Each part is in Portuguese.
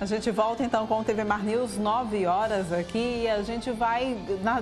A gente volta então com o TV Mar News, 9 horas aqui, e a gente vai,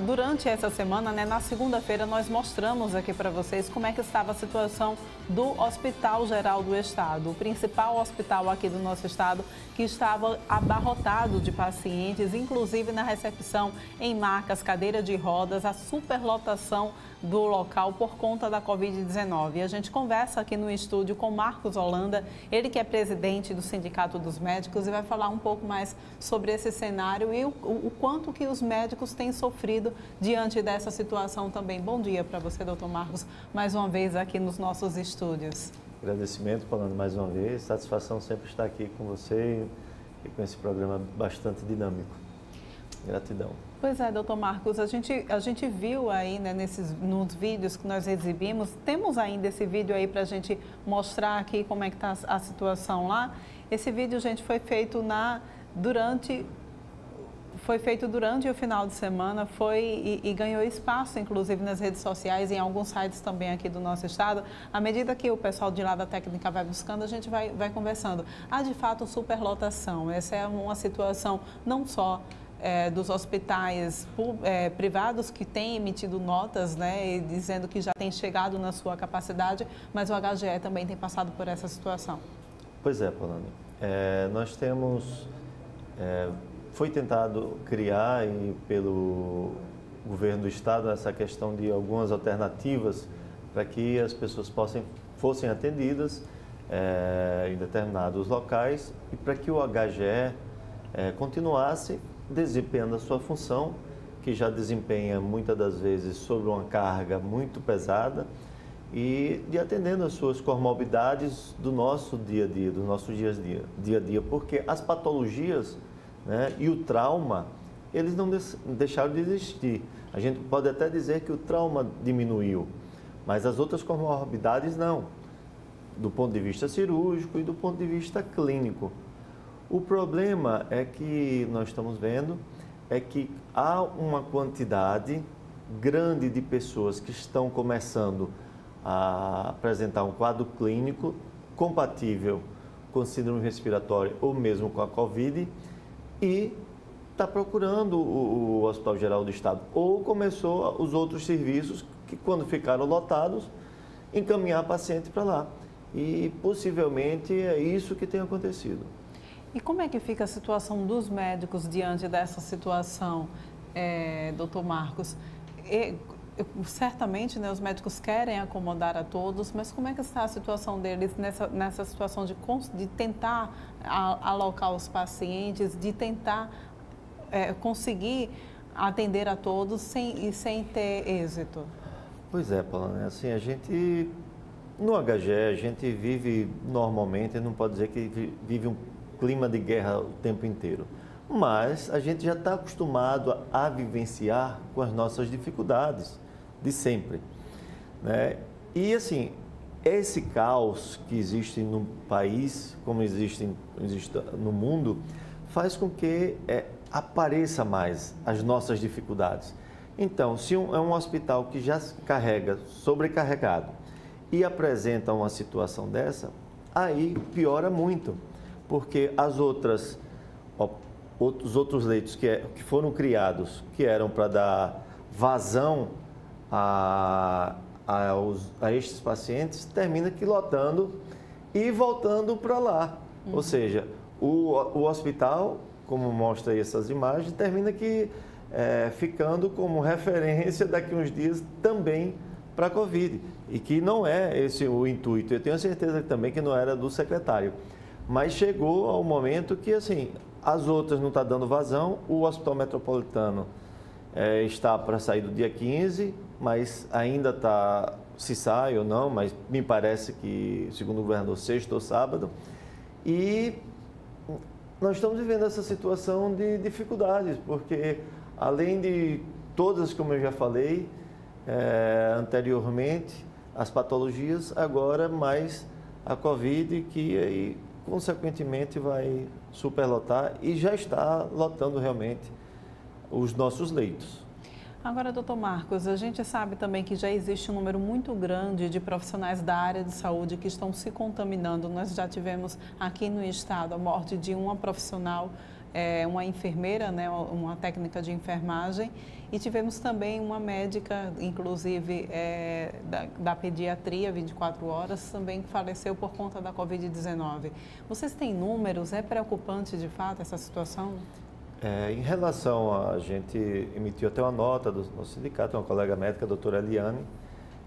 durante essa semana, na segunda-feira, nós mostramos aqui para vocês como é que estava a situação do Hospital Geral do Estado, o principal hospital aqui do nosso estado, que estava abarrotado de pacientes, inclusive na recepção em macas, cadeira de rodas, a superlotação do local por conta da Covid-19. E a gente conversa aqui no estúdio com Marcos Holanda, ele que é presidente do Sindicato dos Médicos, e vai falar um pouco mais sobre esse cenário e o quanto que os médicos têm sofrido diante dessa situação também. Bom dia para você, doutor Marcos, mais uma vez aqui nos nossos estúdios. Agradecimento, falando mais uma vez, satisfação sempre estar aqui com você e com esse programa bastante dinâmico. Gratidão. Pois é, doutor Marcos, a gente viu aí, nos vídeos que nós exibimos, temos ainda esse vídeo aí para a gente mostrar aqui como é que está a situação lá. Esse vídeo, gente, foi feito durante o final de semana, e ganhou espaço, inclusive, nas redes sociais e em alguns sites também aqui do nosso estado. À medida que o pessoal de lá da técnica vai buscando, a gente vai conversando. Há, de fato, superlotação. Essa é uma situação não só dos hospitais privados que têm emitido notas, dizendo que já tem chegado na sua capacidade, mas o HGE também tem passado por essa situação. Pois é, Polônia. Nós temos... foi tentado criar pelo governo do estado essa questão de algumas alternativas para que as pessoas fossem atendidas em determinados locais e para que o HGE continuasse desempenhando a sua função, que já desempenha muitas das vezes sobre uma carga muito pesada e de atendendo as suas comorbidades do nosso dia a dia, do nosso dia a dia, porque as patologias, e o trauma, eles não deixaram de existir. A gente pode até dizer que o trauma diminuiu, mas as outras comorbidades não, do ponto de vista cirúrgico e do ponto de vista clínico. O problema é que nós estamos vendo é que há uma quantidade grande de pessoas que estão começando a apresentar um quadro clínico compatível com síndrome respiratória ou mesmo com a Covid e está procurando o Hospital Geral do Estado ou começou os outros serviços que, quando ficaram lotados, encaminhar paciente para lá. E possivelmente é isso que tem acontecido. E como é que fica a situação dos médicos diante dessa situação, doutor Marcos? Certamente, os médicos querem acomodar a todos, mas como é que está a situação deles nessa situação de tentar alocar os pacientes, de tentar conseguir atender a todos sem ter êxito? Pois é, Paula, assim, no HGE, a gente vive normalmente, não pode dizer que vive um clima de guerra o tempo inteiro, mas a gente já está acostumado a vivenciar com as nossas dificuldades de sempre, E assim, esse caos que existe no país, como existe no mundo, faz com que apareça mais as nossas dificuldades. Então, se é um hospital que já se carrega sobrecarregado e apresenta uma situação dessa, aí piora muito, porque os outros leitos que foram criados, que eram para dar vazão a estes pacientes, termina que lotando e voltando para lá. Ou seja, o hospital, como mostra aí essas imagens, termina que ficando como referência daqui a uns dias também para a Covid. E que não é esse o intuito. Eu tenho certeza também que não era do secretário. Mas chegou ao momento que, assim, as outras não estão dando vazão, o Hospital Metropolitano está para sair do dia 15, mas ainda está, se sai ou não, mas me parece que, segundo o governador, sexta ou sábado. E nós estamos vivendo essa situação de dificuldades, porque além de todas, como eu já falei anteriormente, as patologias, agora mais a Covid, que aí, consequentemente, vai superlotar e já está lotando realmente os nossos leitos. Agora, doutor Marcos, a gente sabe também que já existe um número muito grande de profissionais da área de saúde que estão se contaminando. Nós já tivemos aqui no estado a morte de uma profissional, uma enfermeira, né, uma técnica de enfermagem, e tivemos também uma médica, inclusive da pediatria, 24 horas, também que faleceu por conta da Covid-19. Vocês têm números? É preocupante de fato essa situação? Em relação a gente emitiu até uma nota do nosso sindicato, uma colega médica, a doutora Eliane,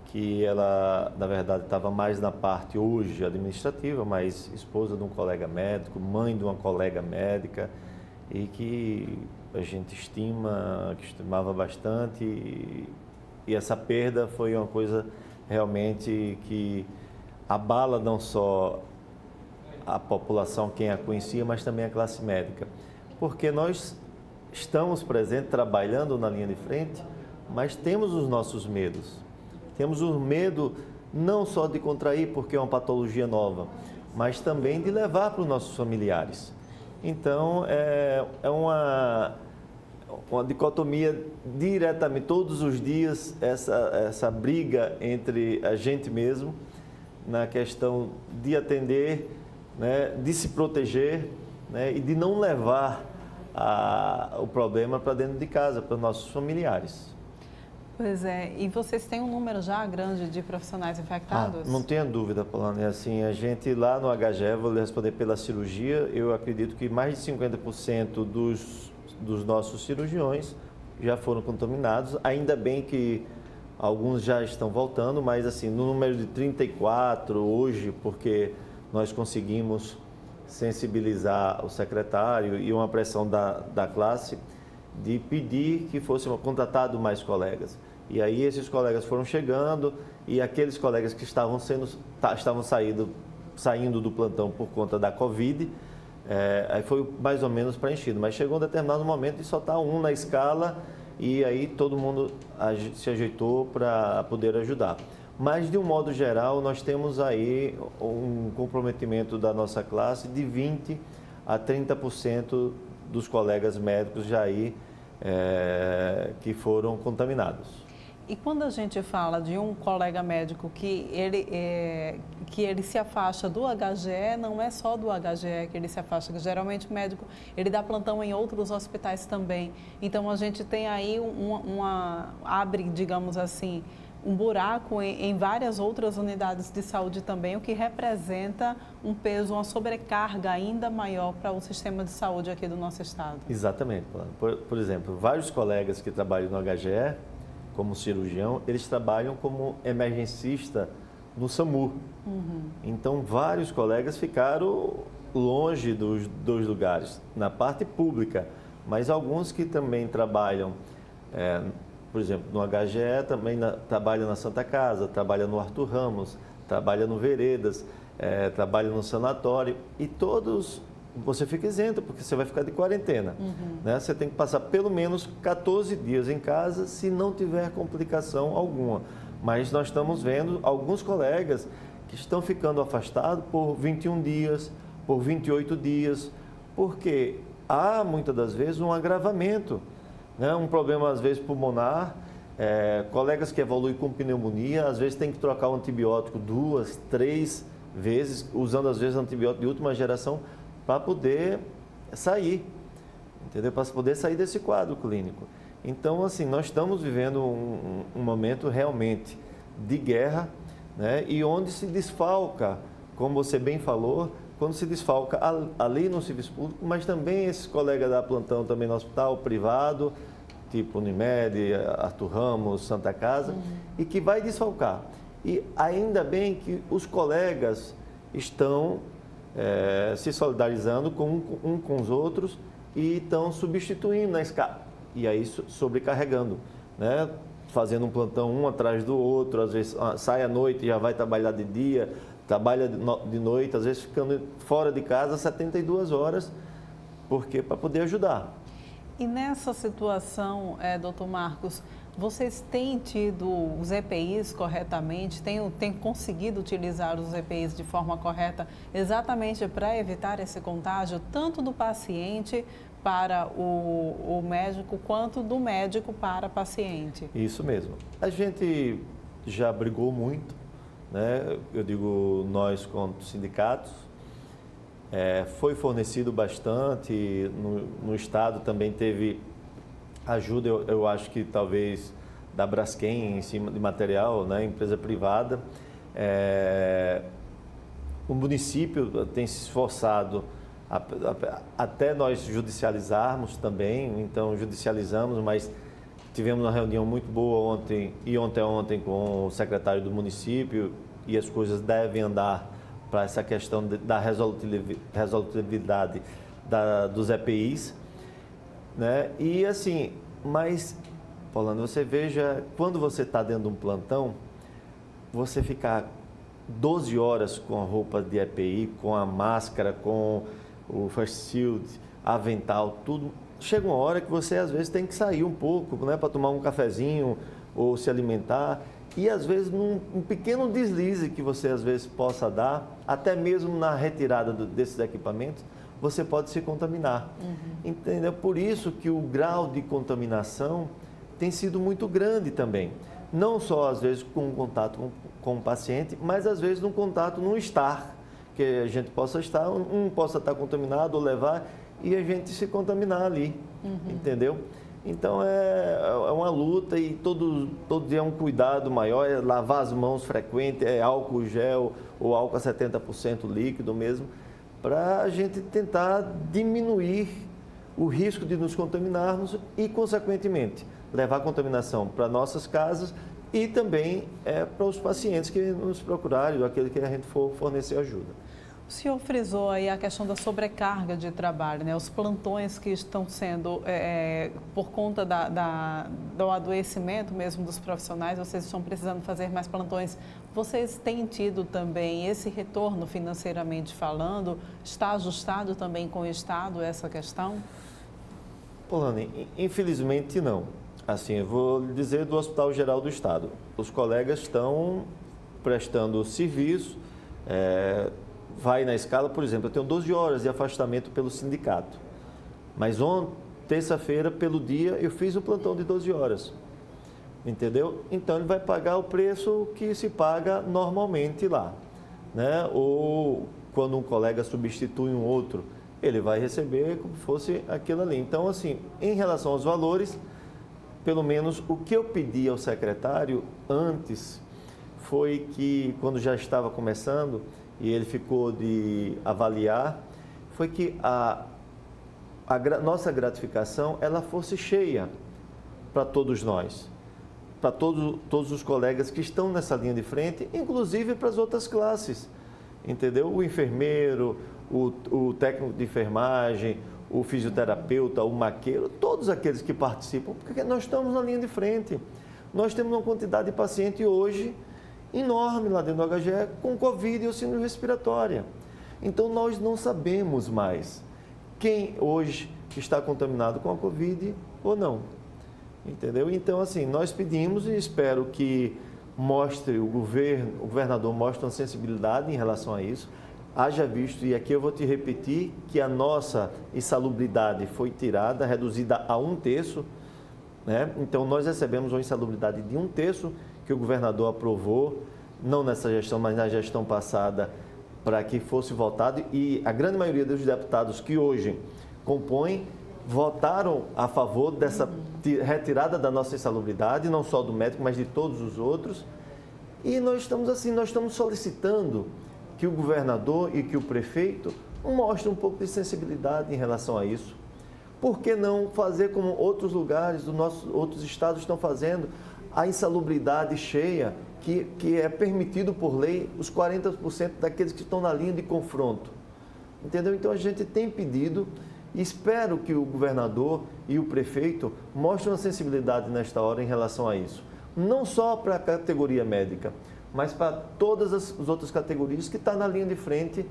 que ela, na verdade, estava mais na parte hoje administrativa, mas esposa de um colega médico, mãe de uma colega médica, e que a gente estimava bastante, e essa perda foi uma coisa realmente que abala não só a população, quem a conhecia, mas também a classe médica. Porque nós estamos presentes, trabalhando na linha de frente, mas temos os nossos medos. Temos o medo não só de contrair, porque é uma patologia nova, mas também de levar para os nossos familiares. Então, é uma dicotomia diretamente, todos os dias, essa briga entre a gente mesmo, na questão de atender, né, de se proteger, né, e de não levar o problema para dentro de casa, para os nossos familiares. Pois é, e vocês têm um número já grande de profissionais infectados? Não tenha dúvida, Paulana. Assim, a gente lá no HGE, vou lhe responder pela cirurgia, eu acredito que mais de 50% dos nossos cirurgiões já foram contaminados, ainda bem que alguns já estão voltando, mas assim, no número de 34 hoje, porque nós conseguimos sensibilizar o secretário e uma pressão da classe de pedir que fossem contratados mais colegas. E aí esses colegas foram chegando e aqueles colegas que estavam saindo do plantão por conta da Covid, aí foi mais ou menos preenchido. Mas chegou um determinado momento de só estar um na escala e aí todo mundo se ajeitou para poder ajudar. Mas, de um modo geral, nós temos aí um comprometimento da nossa classe de 20% a 30% dos colegas médicos já aí que foram contaminados. E quando a gente fala de um colega médico que ele se afasta do HGE, não é só do HGE que ele se afasta, que geralmente o médico ele dá plantão em outros hospitais também. Então, a gente tem aí abre, digamos assim, um buraco em várias outras unidades de saúde também, o que representa um peso, uma sobrecarga ainda maior para o sistema de saúde aqui do nosso estado. Exatamente. Por exemplo, vários colegas que trabalham no HGE, como cirurgião, eles trabalham como emergencista no SAMU. Uhum. Então, vários colegas ficaram longe dos lugares, na parte pública, mas alguns que também trabalham por exemplo, no HGE também trabalha na Santa Casa, trabalha no Arthur Ramos, trabalha no Veredas, trabalha no sanatório e todos você fica isento porque você vai ficar de quarentena. Uhum. Né? Você tem que passar pelo menos 14 dias em casa se não tiver complicação alguma. Mas nós estamos vendo alguns colegas que estão ficando afastados por 21 dias, por 28 dias, porque há muitas das vezes um agravamento. Né? Um problema, às vezes, pulmonar, colegas que evoluem com pneumonia, às vezes tem que trocar o antibiótico 2, 3 vezes, usando, às vezes, antibiótico de última geração, para poder sair, entendeu? Para poder sair desse quadro clínico. Então, assim, nós estamos vivendo um momento realmente de guerra, né? E onde se desfalca, como você bem falou, quando se desfalca ali no serviço público, mas também esses colegas da plantão também no hospital privado, tipo Unimed, Arthur Ramos, Santa Casa, e que vai desfalcar. E ainda bem que os colegas estão se solidarizando um com os outros e estão substituindo na escala, e aí sobrecarregando, né? Fazendo um plantão um atrás do outro, às vezes sai à noite e já vai trabalhar de dia, trabalha de noite, às vezes ficando fora de casa 72 horas, porque para poder ajudar. E nessa situação, doutor Marcos, vocês têm tido os EPIs corretamente, têm conseguido utilizar os EPIs de forma correta exatamente para evitar esse contágio, tanto do paciente para o médico quanto do médico para o paciente. Isso mesmo. A gente já brigou muito, né? Eu digo nós quanto sindicatos, foi fornecido bastante, no Estado também teve ajuda, eu acho que talvez da Braskem em cima de material, né? Empresa privada. O município tem se esforçado até nós judicializarmos também, então judicializamos, mas tivemos uma reunião muito boa ontem e ontem com o secretário do município e as coisas devem andar para essa questão da resolutividade dos EPIs, né? E assim, mas, Paulana, você veja, quando você está dentro de um plantão, você ficar 12 horas com a roupa de EPI, com a máscara, com o face shield, avental, tudo. Chega uma hora que você às vezes tem que sair um pouco, né, para tomar um cafezinho ou se alimentar. E às vezes um pequeno deslize que você às vezes possa dar, até mesmo na retirada desses equipamentos, você pode se contaminar. Entendeu? Por isso que o grau de contaminação tem sido muito grande também. Não só às vezes com contato com o paciente, mas às vezes no contato no estar, que a gente possa estar, possa estar contaminado ou levar e a gente se contaminar ali, entendeu? Então é uma luta e todo dia é um cuidado maior, é lavar as mãos frequente, é álcool gel ou álcool a 70% líquido mesmo, para a gente tentar diminuir o risco de nos contaminarmos e, consequentemente, levar a contaminação para nossas casas e também para os pacientes que nos procurarem, ou aquele que a gente for fornecer ajuda. O senhor frisou aí a questão da sobrecarga de trabalho, né? Os plantões que estão sendo, por conta do adoecimento mesmo dos profissionais, vocês estão precisando fazer mais plantões. Vocês têm tido também esse retorno financeiramente falando? Está ajustado também com o Estado essa questão? Polane, infelizmente não. Assim, eu vou lhe dizer do Hospital Geral do Estado. Os colegas estão prestando serviço, vai na escala, por exemplo, eu tenho 12 horas de afastamento pelo sindicato. Mas terça-feira, pelo dia, eu fiz o plantão de 12 horas. Entendeu? Então, ele vai pagar o preço que se paga normalmente lá, né? Ou quando um colega substitui um outro, ele vai receber como fosse aquilo ali. Então, assim, em relação aos valores, pelo menos o que eu pedi ao secretário antes foi que, quando já estava começando, e ele ficou de avaliar, foi que a nossa gratificação ela fosse cheia para todos nós, para todos os colegas que estão nessa linha de frente, inclusive para as outras classes, entendeu? O enfermeiro, o técnico de enfermagem, o fisioterapeuta, o maqueiro, todos aqueles que participam, porque nós estamos na linha de frente. Nós temos uma quantidade de paciente hoje enorme lá dentro do HGE com Covid e síndrome respiratória. Então, nós não sabemos mais quem hoje está contaminado com a Covid ou não. Entendeu? Então, assim, nós pedimos e espero que o governador mostre uma sensibilidade em relação a isso. Haja visto, e aqui eu vou te repetir, que a nossa insalubridade foi tirada, reduzida a 1/3, né? Então, nós recebemos uma insalubridade de 1/3 que o governador aprovou, não nessa gestão, mas na gestão passada, para que fosse votado, e a grande maioria dos deputados que hoje compõem votaram a favor dessa retirada da nossa insalubridade, não só do médico, mas de todos os outros. E nós estamos solicitando que o governador e que o prefeito mostrem um pouco de sensibilidade em relação a isso. Por que não fazer como outros lugares, outros estados estão fazendo, a insalubridade cheia, que é permitido por lei os 40% daqueles que estão na linha de confronto. Entendeu? Então, a gente tem pedido e espero que o governador e o prefeito mostrem uma sensibilidade nesta hora em relação a isso. Não só para a categoria médica, mas para todas as outras categorias que estão na linha de frente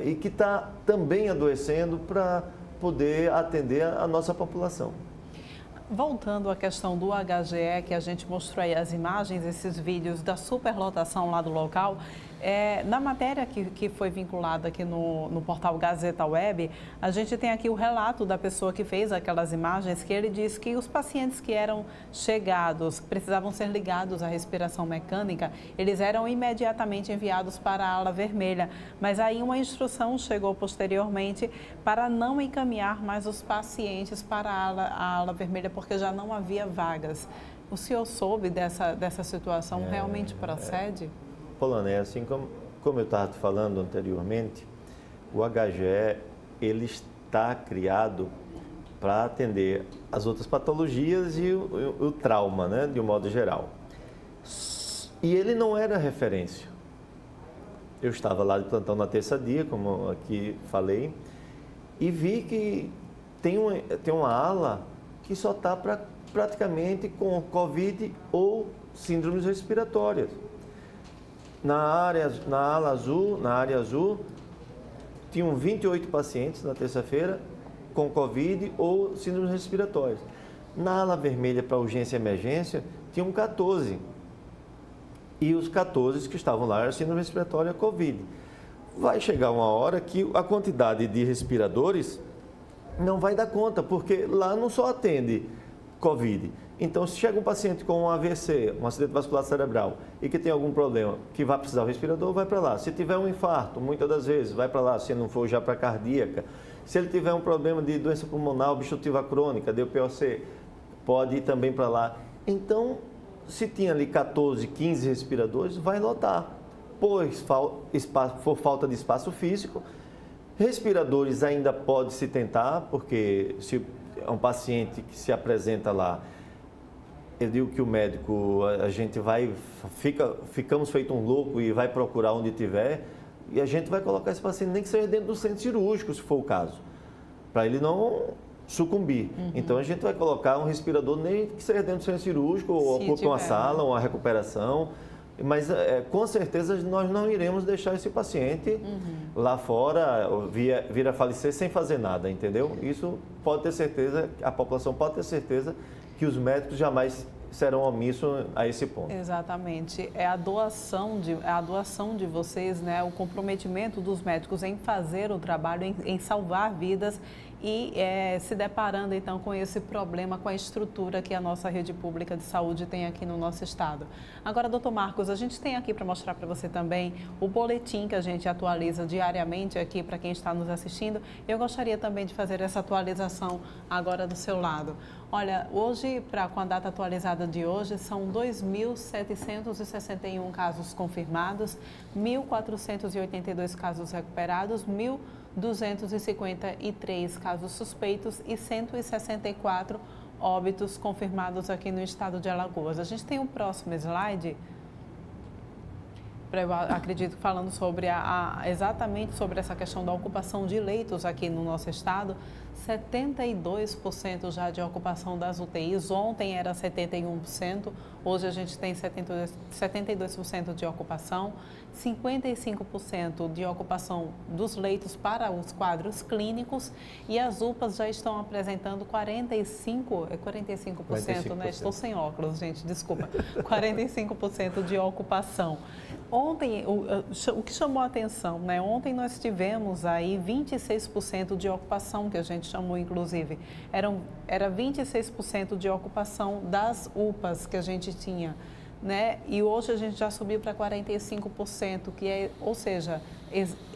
e que está também adoecendo para poder atender a nossa população. Voltando à questão do HGE, que a gente mostrou aí as imagens, esses vídeos da superlotação lá do local, Na matéria que foi vinculada aqui no portal Gazeta Web, a gente tem aqui o relato da pessoa que fez aquelas imagens, que ele diz que os pacientes que eram chegados, precisavam ser ligados à respiração mecânica, eles eram imediatamente enviados para a ala vermelha, mas aí uma instrução chegou posteriormente para não encaminhar mais os pacientes para a ala vermelha, porque já não havia vagas. O senhor soube dessa situação? Realmente procede? Polana, assim como eu estava te falando anteriormente, o HGE ele está criado para atender as outras patologias e o trauma, né, de um modo geral. E ele não era referência. Eu estava lá de plantão na terça-dia, como aqui falei, e vi que tem uma ala que só está praticamente com Covid ou síndromes respiratórias. Na área azul, tinham 28 pacientes na terça-feira com Covid ou síndromes respiratórias. Na ala vermelha para urgência e emergência, tinham 14. E os 14 que estavam lá eram síndrome respiratória Covid. Vai chegar uma hora que a quantidade de respiradores não vai dar conta, porque lá não só atende Covid. Então, se chega um paciente com um AVC, um acidente vascular cerebral, e que tem algum problema, que vai precisar do respirador, vai para lá. Se tiver um infarto, muitas das vezes, vai para lá, se não for já para cardíaca. Se ele tiver um problema de doença pulmonar obstrutiva crônica, DPOC, pode ir também para lá. Então, se tinha ali 14, 15 respiradores, vai lotar. Pois for falta de espaço físico, respiradores ainda pode se tentar, porque se é um paciente que se apresenta lá, eu digo que o médico, a gente ficamos feito um louco e vai procurar onde tiver, e a gente vai colocar esse paciente nem que seja dentro do centro cirúrgico, se for o caso, para ele não sucumbir. Então a gente vai colocar um respirador nem que seja dentro do centro cirúrgico, ou ocupe uma sala, uma recuperação, mas com certeza nós não iremos deixar esse paciente lá fora vir a falecer sem fazer nada, entendeu? Isso pode ter certeza, a população pode ter certeza que os médicos jamais serão omissos a esse ponto. Exatamente. É a doação de vocês, né? O comprometimento dos médicos em fazer o trabalho, em salvar vidas e se deparando então com esse problema, com a estrutura que a nossa rede pública de saúde tem aqui no nosso estado. Agora, doutor Marcos, a gente tem aqui para mostrar para você também o boletim que a gente atualiza diariamente aqui para quem está nos assistindo. Eu gostaria também de fazer essa atualização agora do seu lado. Olha, hoje, com a data atualizada de hoje, são 2.761 casos confirmados, 1.482 casos recuperados, 1.253 casos suspeitos e 164 óbitos confirmados aqui no estado de Alagoas. A gente tem um próximo slide, eu acredito, falando sobre exatamente sobre essa questão da ocupação de leitos aqui no nosso estado. 72% já de ocupação das UTIs, ontem era 71%, hoje a gente tem 72% de ocupação, 55% de ocupação dos leitos para os quadros clínicos e as UPAs já estão apresentando 45%, né? Estou sem óculos, gente, desculpa, 45% de ocupação. Ontem, o que chamou a atenção, né? Ontem nós tivemos aí 26% de ocupação, que a gente chamou inclusive, era 26% de ocupação das UPAs que a gente tinha, né? E hoje a gente já subiu para 45%, ou seja,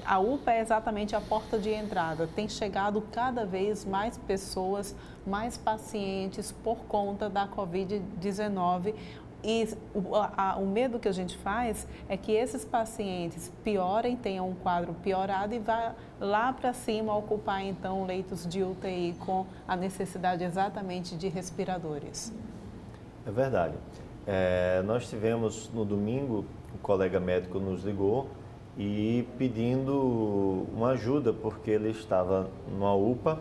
a UPA é exatamente a porta de entrada. Tem chegado cada vez mais pessoas, mais pacientes por conta da Covid-19. E o medo que a gente faz é que esses pacientes piorem, tenham um quadro piorado e vá lá para cima ocupar então leitos de UTI com a necessidade exatamente de respiradores. É verdade. Nós tivemos no domingo, um colega médico nos ligou e pedindo uma ajuda, porque ele estava numa UPA,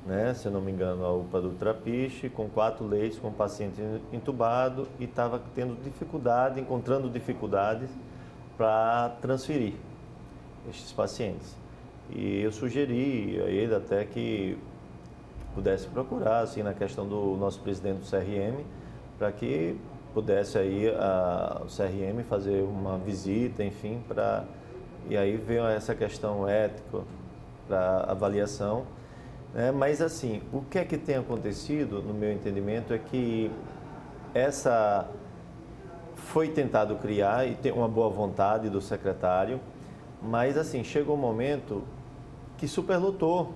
né, se eu não me engano, a UPA do Trapiche, com 4 leitos, com paciente entubado e estava encontrando dificuldades para transferir estes pacientes. E eu sugeri a ele até que pudesse procurar, assim, na questão do nosso presidente do CRM, para que pudesse aí o CRM fazer uma visita, enfim, e aí ver essa questão ética para avaliação. Mas assim, o que é que tem acontecido, no meu entendimento, é que foi tentado criar e tem uma boa vontade do secretário, mas assim, chegou um momento que superlotou.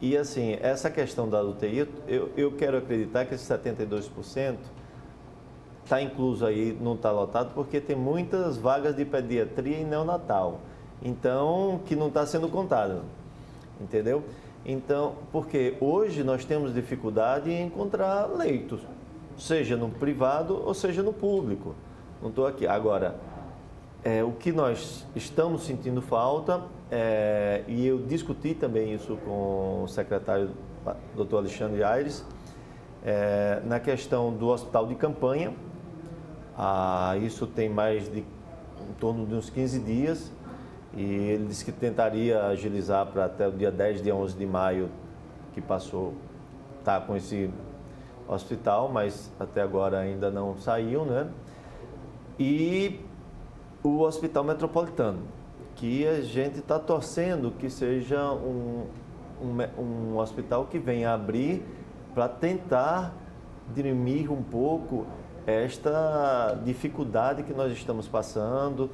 E assim, essa questão da UTI, eu quero acreditar que esses 72% está incluso aí, não está lotado, porque tem muitas vagas de pediatria e neonatal, então, que não está sendo contado, entendeu? Então, porque hoje nós temos dificuldade em encontrar leitos, seja no privado ou seja no público. Não estou aqui. Agora, o que nós estamos sentindo falta, e eu discuti também isso com o secretário, Dr. Alexandre Aires, na questão do hospital de campanha. Isso tem em torno de uns 15 dias, e ele disse que tentaria agilizar para até o dia 10, dia 11 de maio, que passou, tá com esse hospital, mas até agora ainda não saiu, né? E o Hospital Metropolitano, que a gente está torcendo que seja um hospital que venha abrir para tentar dirimir um pouco esta dificuldade que nós estamos passando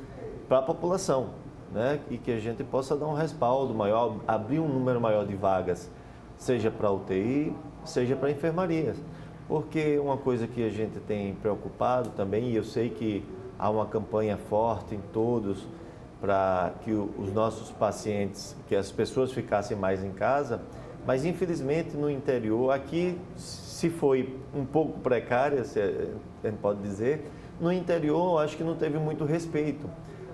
para a população, né? E que a gente possa dar um respaldo maior, abrir um número maior de vagas, seja para UTI, seja para enfermarias. Porque uma coisa que a gente tem preocupado também, e eu sei que há uma campanha forte em todos para que os nossos pacientes, que as pessoas ficassem mais em casa, mas infelizmente no interior, aqui se foi um pouco precária, se a gente pode dizer, no interior acho que não teve muito respeito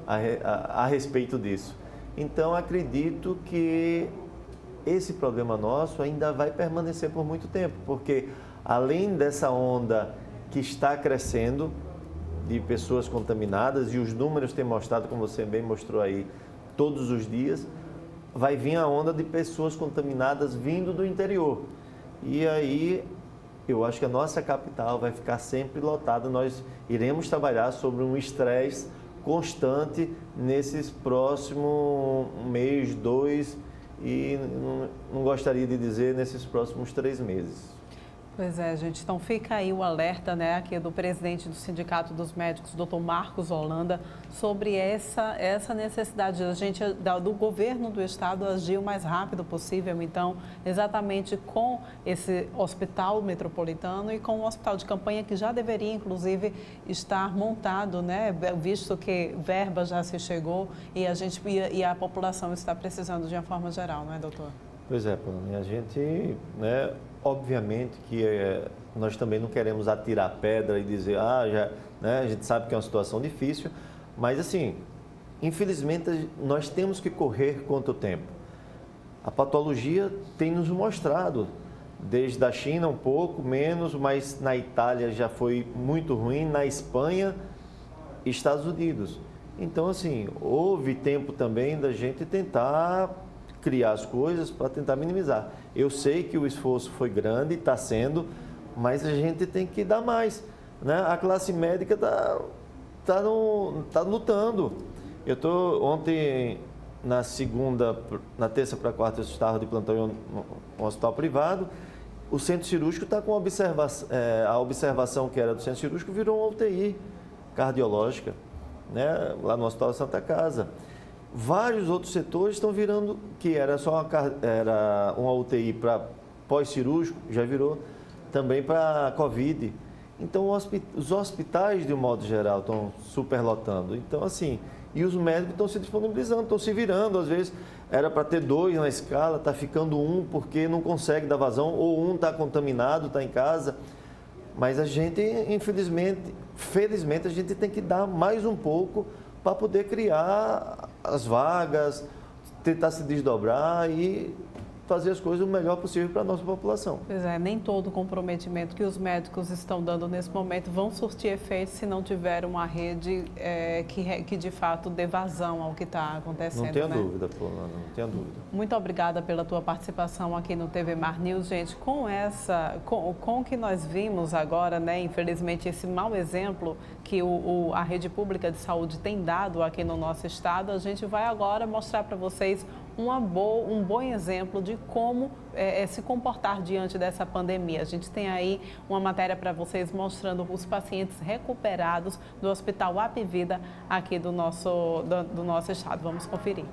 a respeito disso. Então acredito que esse problema nosso ainda vai permanecer por muito tempo, porque além dessa onda que está crescendo de pessoas contaminadas, e os números têm mostrado, como você bem mostrou aí, todos os dias, vai vir a onda de pessoas contaminadas vindo do interior. E aí, eu acho que a nossa capital vai ficar sempre lotada. Nós iremos trabalhar sobre um estresse constante nesses próximos mês, 2, e não gostaria de dizer nesses próximos 3 meses. Pois é, gente. Então fica aí o alerta, né, aqui do presidente do Sindicato dos Médicos, Dr. Marcos Holanda, sobre essa necessidade do governo do estado agir o mais rápido possível, então, exatamente com esse hospital metropolitano e com o hospital de campanha que já deveria, inclusive, estar montado, né, visto que verba já se chegou e a população está precisando de uma forma geral, não é, doutor? Pois é, Polônia, a gente, né, obviamente que nós também não queremos atirar pedra e dizer, né, a gente sabe que é uma situação difícil, mas assim, infelizmente nós temos que correr contra o tempo. A patologia tem nos mostrado, desde a China um pouco menos, mas na Itália já foi muito ruim, na Espanha e Estados Unidos. Então assim, houve tempo também da gente tentar criar as coisas para tentar minimizar. Eu sei que o esforço foi grande, está sendo, mas a gente tem que dar mais, né? A classe médica tá lutando. Eu estou ontem, na terça para quarta, eu estava de plantão em um hospital privado. O centro cirúrgico está com a observação que era do centro cirúrgico virou uma UTI cardiológica, né? Lá no Hospital Santa Casa. Vários outros setores estão virando, que era uma UTI para pós-cirúrgico, já virou também para Covid. Então, os hospitais, de um modo geral, estão superlotando. Então, assim, e os médicos estão se disponibilizando, estão se virando. Às vezes, era para ter 2 na escala, está ficando 1 porque não consegue dar vazão, ou 1 está contaminado, está em casa. Mas a gente, felizmente, a gente tem que dar mais um pouco para poder criar as vagas, tentar se desdobrar e fazer as coisas o melhor possível para a nossa população. Pois é, nem todo o comprometimento que os médicos estão dando nesse momento vão surtir efeito se não tiver uma rede que de fato dê vazão ao que está acontecendo. Não tenha dúvida, Polana, não tenha dúvida. Muito obrigada pela tua participação aqui no TV Mar News, gente. Com o que nós vimos agora, né, infelizmente, esse mau exemplo que a rede pública de saúde tem dado aqui no nosso estado, a gente vai agora mostrar para vocês um bom exemplo de como se comportar diante dessa pandemia. A gente tem aí uma matéria para vocês mostrando os pacientes recuperados do Hospital Apivida aqui do nosso estado. Vamos conferir.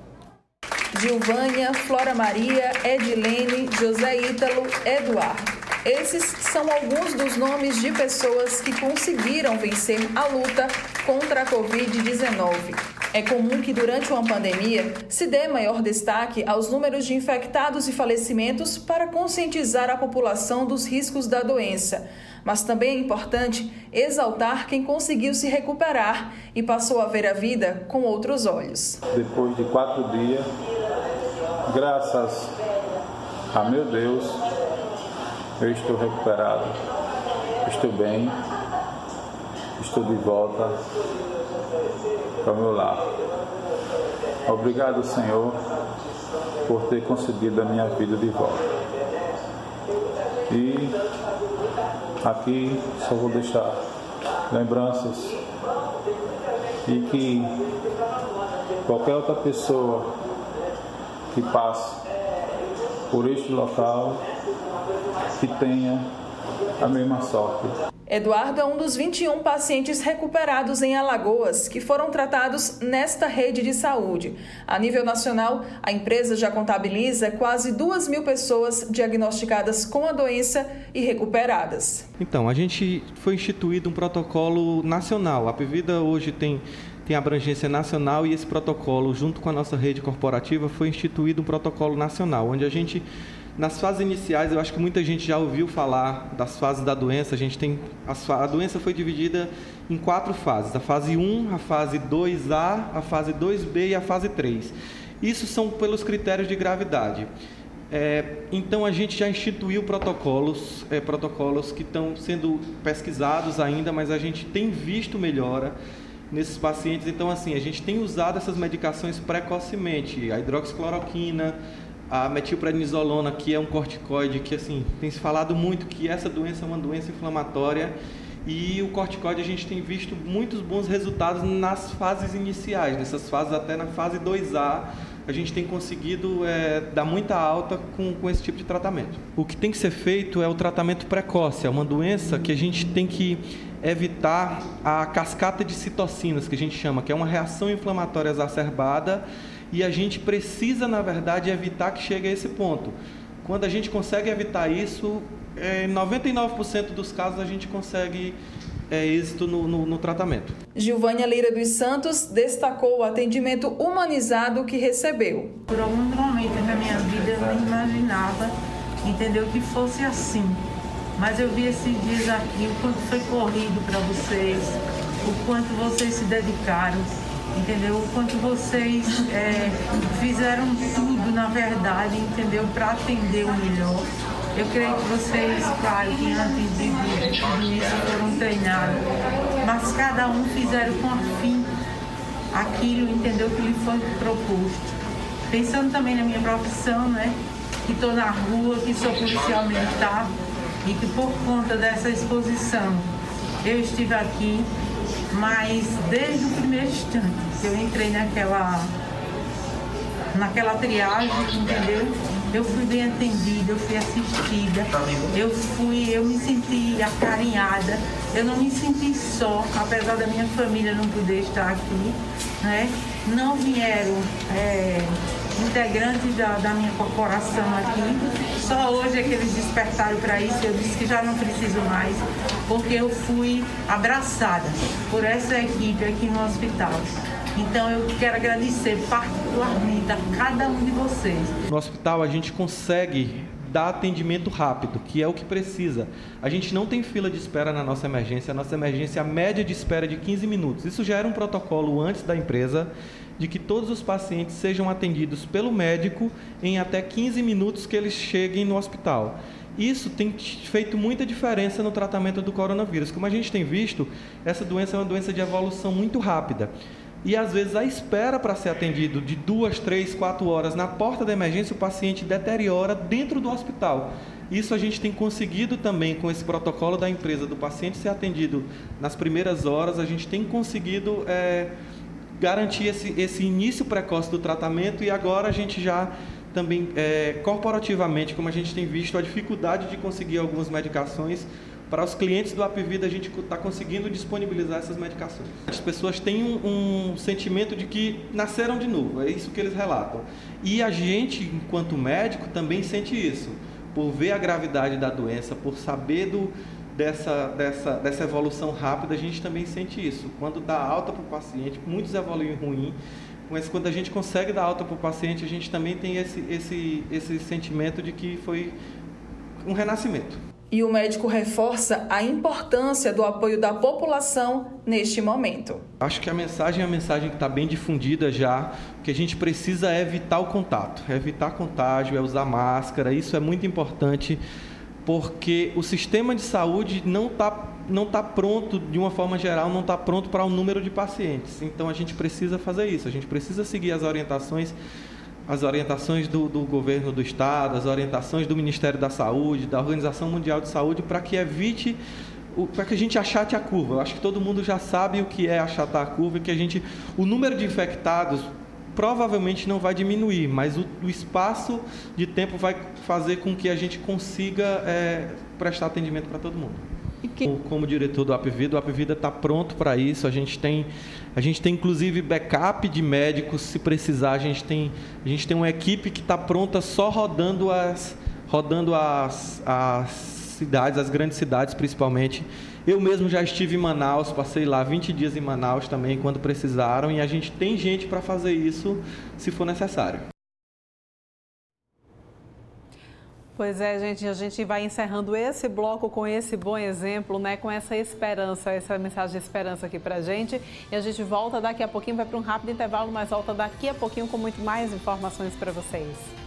Gilvânia, Flora Maria, Edilene, José Ítalo, Eduardo. Esses são alguns dos nomes de pessoas que conseguiram vencer a luta contra a Covid-19. É comum que durante uma pandemia se dê maior destaque aos números de infectados e falecimentos para conscientizar a população dos riscos da doença. Mas também é importante exaltar quem conseguiu se recuperar e passou a ver a vida com outros olhos. Depois de 4 dias, graças a meu Deus, eu estou recuperado, estou bem, estou de volta para o meu lar. Obrigado, Senhor, por ter concedido a minha vida de volta. E aqui só vou deixar lembranças e que qualquer outra pessoa que passe por este local que tenha a mesma sorte. Eduardo é um dos 21 pacientes recuperados em Alagoas que foram tratados nesta rede de saúde. A nível nacional, a empresa já contabiliza quase 2.000 pessoas diagnosticadas com a doença e recuperadas. Então, a gente foi instituído um protocolo nacional. A Apivida hoje tem abrangência nacional e esse protocolo, junto com a nossa rede corporativa, foi instituído um protocolo nacional, onde a gente, nas fases iniciais, eu acho que muita gente já ouviu falar das fases da doença. A doença foi dividida em 4 fases: a fase 1, a fase 2A, a fase 2B e a fase 3. Isso são pelos critérios de gravidade. Então a gente já instituiu protocolos que estão sendo pesquisados ainda, mas a gente tem visto melhora nesses pacientes. Então, assim, a gente tem usado essas medicações precocemente, a hidroxicloroquina, a metilprednisolona, que é um corticoide que, assim, tem se falado muito que essa doença é uma doença inflamatória, e o corticoide a gente tem visto muitos bons resultados nas fases iniciais, nessas fases até na fase 2A, a gente tem conseguido dar muita alta com esse tipo de tratamento. O que tem que ser feito é o tratamento precoce, é uma doença que a gente tem que evitar a cascata de citocinas, que a gente chama, que é uma reação inflamatória exacerbada, e a gente precisa, na verdade, evitar que chegue a esse ponto. Quando a gente consegue evitar isso, em 99% dos casos a gente consegue êxito no tratamento. Gilvânia Lira dos Santos destacou o atendimento humanizado que recebeu. Por algum momento na minha vida eu não imaginava, entendeu, que fosse assim. Mas eu vi esses dias aqui o quanto foi corrido para vocês, o quanto vocês se dedicaram, entendeu? O quanto vocês fizeram tudo, na verdade, entendeu? Para atender o melhor. Eu creio que vocês, claro, que antes de tudo isso foram treinados, mas cada um fizeram com afinco aquilo, entendeu? Que lhe foi proposto. Pensando também na minha profissão, né? Que estou na rua, que sou policial militar, e que por conta dessa exposição eu estive aqui, mas desde o primeiro instante que eu entrei naquela triagem, entendeu? Eu fui bem atendida, eu fui assistida, eu me senti acarinhada, eu não me senti só, apesar da minha família não poder estar aqui, né? Não vieram integrantes da minha corporação aqui, só hoje é que eles despertaram para isso. Eu disse que já não preciso mais, porque eu fui abraçada por essa equipe aqui no hospital. Então eu quero agradecer particularmente a cada um de vocês. No hospital a gente consegue dar atendimento rápido, que é o que precisa. A gente não tem fila de espera na nossa emergência, a nossa emergência, a média de espera é de 15 minutos. Isso já era um protocolo antes da empresa, de que todos os pacientes sejam atendidos pelo médico em até 15 minutos que eles cheguem no hospital. Isso tem feito muita diferença no tratamento do coronavírus. Como a gente tem visto, essa doença é uma doença de evolução muito rápida. E às vezes a espera para ser atendido de 2, 3, 4 horas na porta da emergência, o paciente deteriora dentro do hospital. Isso a gente tem conseguido também com esse protocolo da empresa, do paciente ser atendido nas primeiras horas, a gente tem conseguido garantir esse início precoce do tratamento, e agora a gente já também, corporativamente, como a gente tem visto, a dificuldade de conseguir algumas medicações. Para os clientes do Apvida, a gente está conseguindo disponibilizar essas medicações. As pessoas têm um sentimento de que nasceram de novo, é isso que eles relatam. E a gente, enquanto médico, também sente isso. Por ver a gravidade da doença, por saber dessa evolução rápida, a gente também sente isso. Quando dá alta para o paciente, muitos evoluem ruim, mas quando a gente consegue dar alta para o paciente, a gente também tem esse sentimento de que foi um renascimento. E o médico reforça a importância do apoio da população neste momento. Acho que a mensagem é uma mensagem que está bem difundida já. O que a gente precisa é evitar o contato, é evitar contágio, é usar máscara. Isso é muito importante, porque o sistema de saúde não está pronto, de uma forma geral, não está pronto para o número de pacientes. Então a gente precisa fazer isso, a gente precisa seguir as orientações do governo do estado, as orientações do Ministério da Saúde, da Organização Mundial de Saúde, para que para que a gente achate a curva. Eu acho que todo mundo já sabe o que é achatar a curva, que o número de infectados provavelmente não vai diminuir, mas o espaço de tempo vai fazer com que a gente consiga prestar atendimento para todo mundo. Como diretor do Apvida, o Apvida está pronto para isso. A gente tem inclusive backup de médicos, se precisar. A gente tem uma equipe que está pronta só rodando as cidades, as grandes cidades principalmente. Eu mesmo já estive em Manaus, passei lá 20 dias em Manaus também, quando precisaram, e a gente tem gente para fazer isso se for necessário. Pois é, gente, a gente vai encerrando esse bloco com esse bom exemplo, né? Com essa esperança, essa mensagem de esperança aqui pra gente. E a gente volta daqui a pouquinho, vai para um rápido intervalo, mas volta daqui a pouquinho com muito mais informações para vocês.